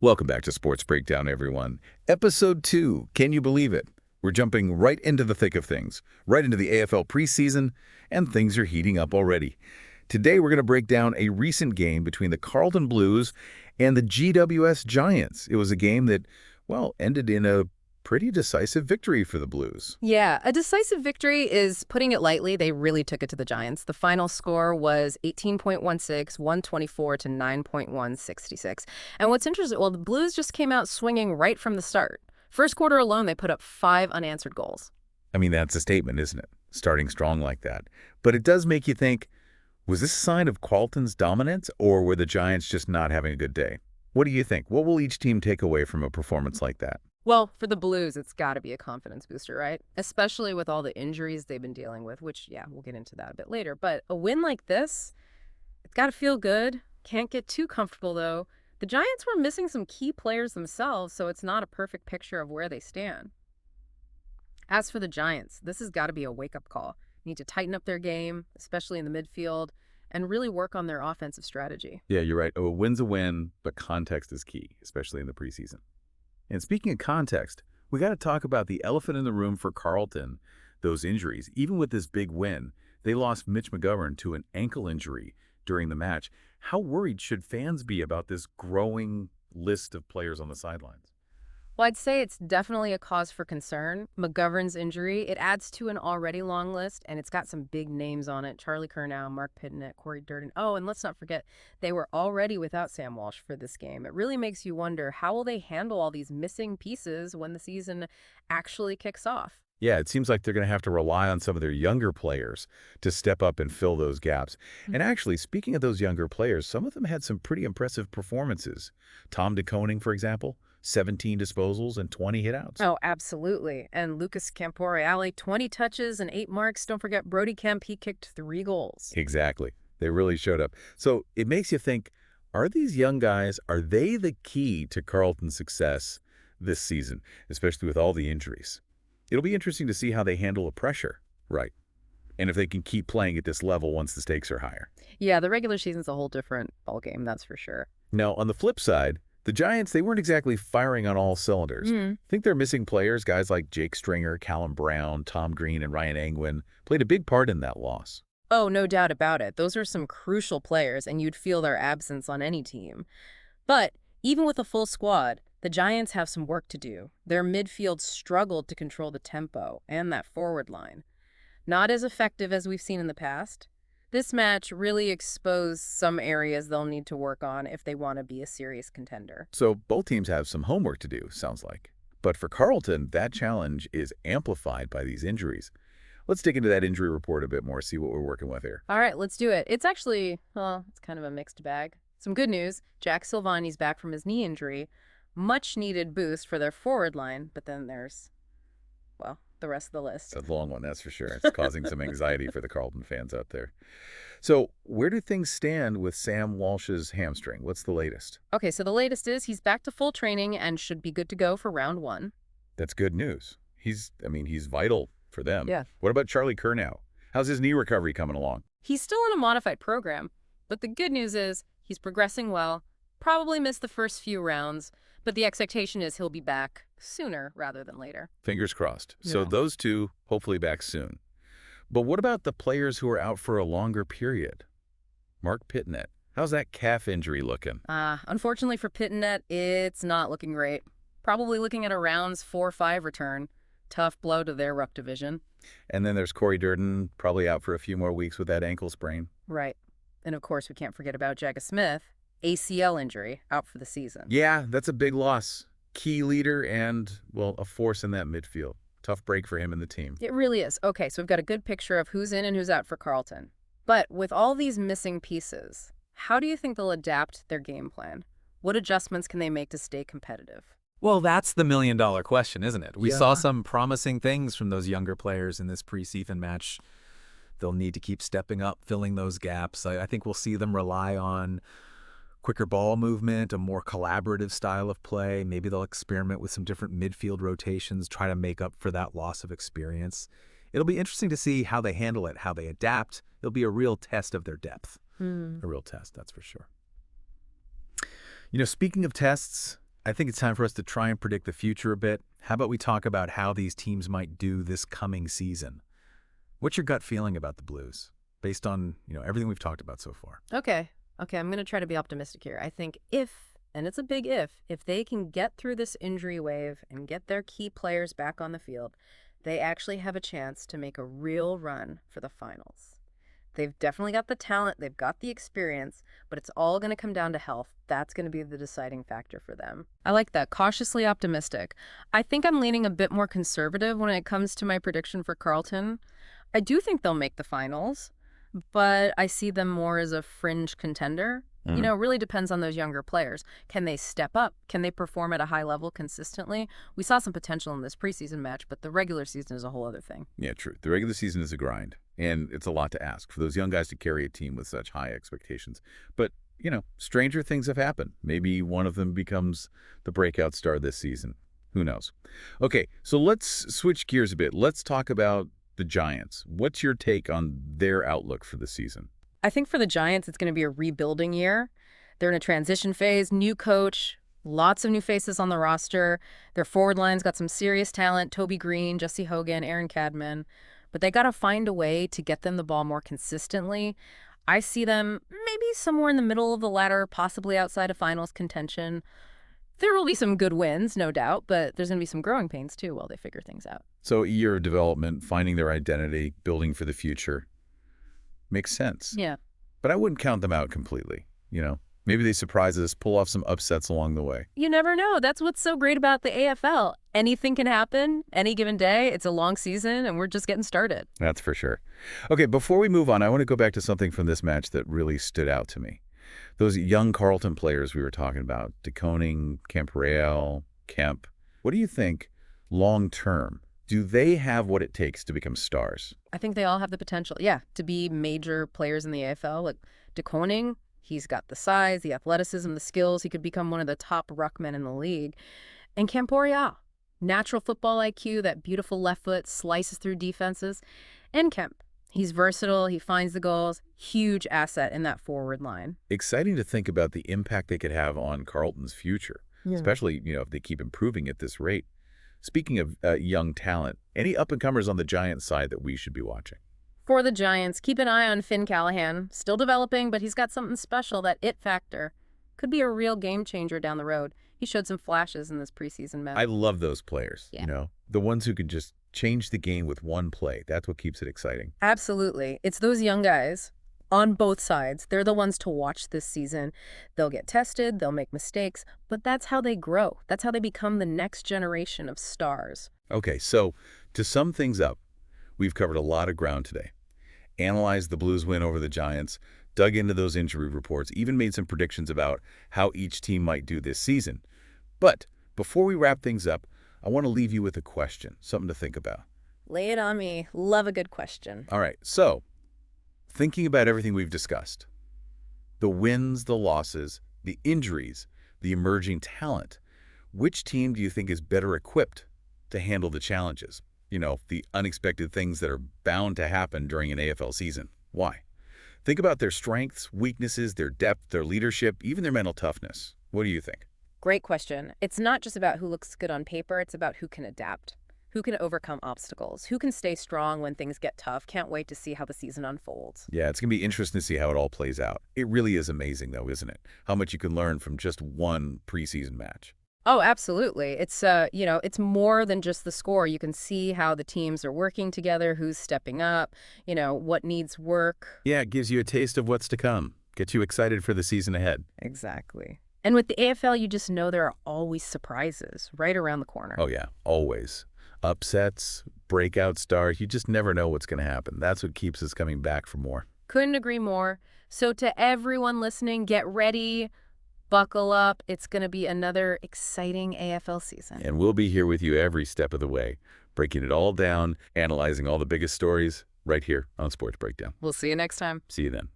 Welcome back to Sports Breakdown, everyone. Episode 2, can you believe it? We're jumping right into the thick of things, right into the AFL preseason, and things are heating up already. Today, we're going to break down a recent game between the Carlton Blues and the GWS Giants. It was a game that, well, ended in a pretty decisive victory for the Blues. Yeah, a decisive victory is putting it lightly. They really took it to the Giants. The final score was 18.16, 124 to 9.166. And what's interesting, well, the Blues just came out swinging right from the start. First quarter alone, they put up 5 unanswered goals. I mean, that's a statement, isn't it? Starting strong like that. But it does make you think, was this a sign of Carlton's dominance, or were the Giants just not having a good day? What do you think? What will each team take away from a performance like that? Well, for the Blues, it's got to be a confidence booster, right? Especially with all the injuries they've been dealing with, which, yeah, we'll get into that a bit later. But a win like this, it's got to feel good. Can't get too comfortable, though. The Giants were missing some key players themselves, so it's not a perfect picture of where they stand. As for the Giants, this has got to be a wake-up call. Need to tighten up their game, especially in the midfield, and really work on their offensive strategy. Yeah, you're right. A win's a win, but context is key, especially in the preseason. And speaking of context, we got to talk about the elephant in the room for Carlton, those injuries. Even with this big win, they lost Mitch McGovern to an ankle injury during the match. How worried should fans be about this growing list of players on the sidelines? Well, I'd say it's definitely a cause for concern. McGovern's injury, it adds to an already long list, and it's got some big names on it. Charlie Curnow, Mark Pittonet, Corey Durden. Oh, and let's not forget, they were already without Sam Walsh for this game. It really makes you wonder, how will they handle all these missing pieces when the season actually kicks off? Yeah, it seems like they're going to have to rely on some of their younger players to step up and fill those gaps. And actually, speaking of those younger players, some of them had some pretty impressive performances. Tom DeConing, for example, 17 disposals and 20 hitouts. Oh, absolutely. And Lucas Camporeale, 20 touches and 8 marks. Don't forget Brody Kemp, he kicked 3 goals. Exactly. They really showed up. So it makes you think, are these young guys, are they the key to Carlton's success this season, especially with all the injuries? It'll be interesting to see how they handle the pressure, right? And if they can keep playing at this level once the stakes are higher. Yeah, the regular season's a whole different ballgame, that's for sure. Now, on the flip side, the Giants, they weren't exactly firing on all cylinders. I think they're missing players. Guys like Jake Stringer, Callum Brown, Tom Green, and Ryan Angwin played a big part in that loss. Oh, no doubt about it. Those are some crucial players, and you'd feel their absence on any team. But even with a full squad, the Giants have some work to do. Their midfield struggled to control the tempo and that forward line. Not as effective as we've seen in the past. This match really exposed some areas they'll need to work on if they want to be a serious contender. So both teams have some homework to do, sounds like. But for Carlton, that challenge is amplified by these injuries. Let's dig into that injury report a bit more, see what we're working with here. All right, let's do it. It's actually, well, it's kind of a mixed bag. Some good news. Jack Silvagni's back from his knee injury. Much needed boost for their forward line, but then there's, well, the rest of the list. It's a long one, that's for sure. It's causing some anxiety for the Carlton fans out there. So where do things stand with Sam Walsh's hamstring? What's the latest? Okay, so the latest is he's back to full training and should be good to go for round 1. That's good news. He's vital for them. Yeah. What about Charlie Curnow? How's his knee recovery coming along? He's still in a modified program, but the good news is he's progressing well, probably missed the first few rounds, but the expectation is he'll be back sooner rather than later. Fingers crossed. So Yeah. those two, hopefully back soon. But what about the players who are out for a longer period? Mark Pittonet, how's that calf injury looking? Unfortunately for Pittonet, it's not looking great. Probably looking at a rounds 4-5 return. Tough blow to their ruck division. And then there's Corey Durden, probably out for a few more weeks with that ankle sprain. Right. And of course, we can't forget about Jagga Smith. ACL injury, out for the season. Yeah, that's a big loss. Key leader and, well, a force in that midfield. Tough break for him and the team. It really is. Okay, so we've got a good picture of who's in and who's out for Carlton. But with all these missing pieces, how do you think they'll adapt their game plan? What adjustments can they make to stay competitive? Well, that's the million-dollar question, isn't it? We Yeah. saw some promising things from those younger players in this preseason match. They'll need to keep stepping up, filling those gaps. I think we'll see them rely on quicker ball movement, a more collaborative style of play. Maybe they'll experiment with some different midfield rotations, try to make up for that loss of experience. It'll be interesting to see how they handle it, how they adapt. It'll be a real test of their depth. A real test, that's for sure. You know, speaking of tests, I think it's time for us to try and predict the future a bit. How about we talk about how these teams might do this coming season? What's your gut feeling about the Blues, based on everything we've talked about so far? Okay, I'm going to try to be optimistic here. I think if, and it's a big if they can get through this injury wave and get their key players back on the field, they actually have a chance to make a real run for the finals. They've definitely got the talent, they've got the experience, but it's all going to come down to health. That's going to be the deciding factor for them. I like that, cautiously optimistic. I think I'm leaning a bit more conservative when it comes to my prediction for Carlton. I do think they'll make the finals, but I see them more as a fringe contender. It really depends on those younger players. Can they step up? Can they perform at a high level consistently? We saw some potential in this preseason match, but the regular season is a whole other thing. Yeah, true. The regular season is a grind, and it's a lot to ask for those young guys to carry a team with such high expectations. But, stranger things have happened. Maybe one of them becomes the breakout star this season. Who knows? Okay, so let's switch gears a bit. Let's talk about the Giants. What's your take on their outlook for the season? I think for the Giants, it's going to be a rebuilding year. They're in a transition phase, new coach, lots of new faces on the roster. Their forward line's got some serious talent, Toby Green, Jesse Hogan, Aaron Cadman. But they got to find a way to get them the ball more consistently. I see them maybe somewhere in the middle of the ladder, possibly outside of finals contention. There will be some good wins, no doubt, but there's going to be some growing pains, too, while they figure things out. So a year of development, finding their identity, building for the future. Makes sense. Yeah. But I wouldn't count them out completely, Maybe they surprise us, pull off some upsets along the way. You never know. That's what's so great about the AFL. Anything can happen any given day. It's a long season, and we're just getting started. That's for sure. Okay, before we move on, I want to go back to something from this match that really stood out to me. Those young Carlton players we were talking about, De Koning, Camporeale, Kemp. What do you think long-term? Do they have what it takes to become stars? I think they all have the potential, to be major players in the AFL. Like De Koning, he's got the size, the athleticism, the skills. He could become one of the top ruckmen in the league. And Camporeale, natural football IQ, that beautiful left foot, slices through defenses. And Kemp, he's versatile, he finds the goals, huge asset in that forward line. Exciting to think about the impact they could have on Carlton's future, especially, if they keep improving at this rate. Speaking of young talent, any up-and-comers on the Giants side that we should be watching? For the Giants, keep an eye on Finn Callahan. Still developing, but he's got something special, that it factor. Could be a real game changer down the road. He showed some flashes in this preseason match. I love those players, the ones who can just change the game with one play. That's what keeps it exciting. Absolutely. It's those young guys on both sides. They're the ones to watch this season. They'll get tested, they'll make mistakes, but that's how they grow. That's how they become the next generation of stars. Okay, so to sum things up, we've covered a lot of ground today. Analyzed the Blues win over the Giants, dug into those injury reports, even made some predictions about how each team might do this season. But before we wrap things up, I want to leave you with a question, something to think about. Lay it on me. Love a good question. All right, so thinking about everything we've discussed, the wins, the losses, the injuries, the emerging talent, which team do you think is better equipped to handle the challenges? The unexpected things that are bound to happen during an AFL season. Why? Think about their strengths, weaknesses, their depth, their leadership, even their mental toughness. What do you think? Great question. It's not just about who looks good on paper, it's about who can adapt, who can overcome obstacles, who can stay strong when things get tough. Can't wait to see how the season unfolds. Yeah, it's going to be interesting to see how it all plays out. It really is amazing, though, isn't it? How much you can learn from just one preseason match. Oh, absolutely. It's more than just the score. You can see how the teams are working together, who's stepping up, what needs work. Yeah, it gives you a taste of what's to come. Gets you excited for the season ahead. Exactly. And with the AFL, you just know there are always surprises right around the corner. Oh, yeah, always. Upsets, breakout stars, you just never know what's going to happen. That's what keeps us coming back for more. Couldn't agree more. So to everyone listening, get ready. Buckle up. It's going to be another exciting AFL season. And we'll be here with you every step of the way, breaking it all down, analyzing all the biggest stories right here on Sports Breakdown. We'll see you next time. See you then.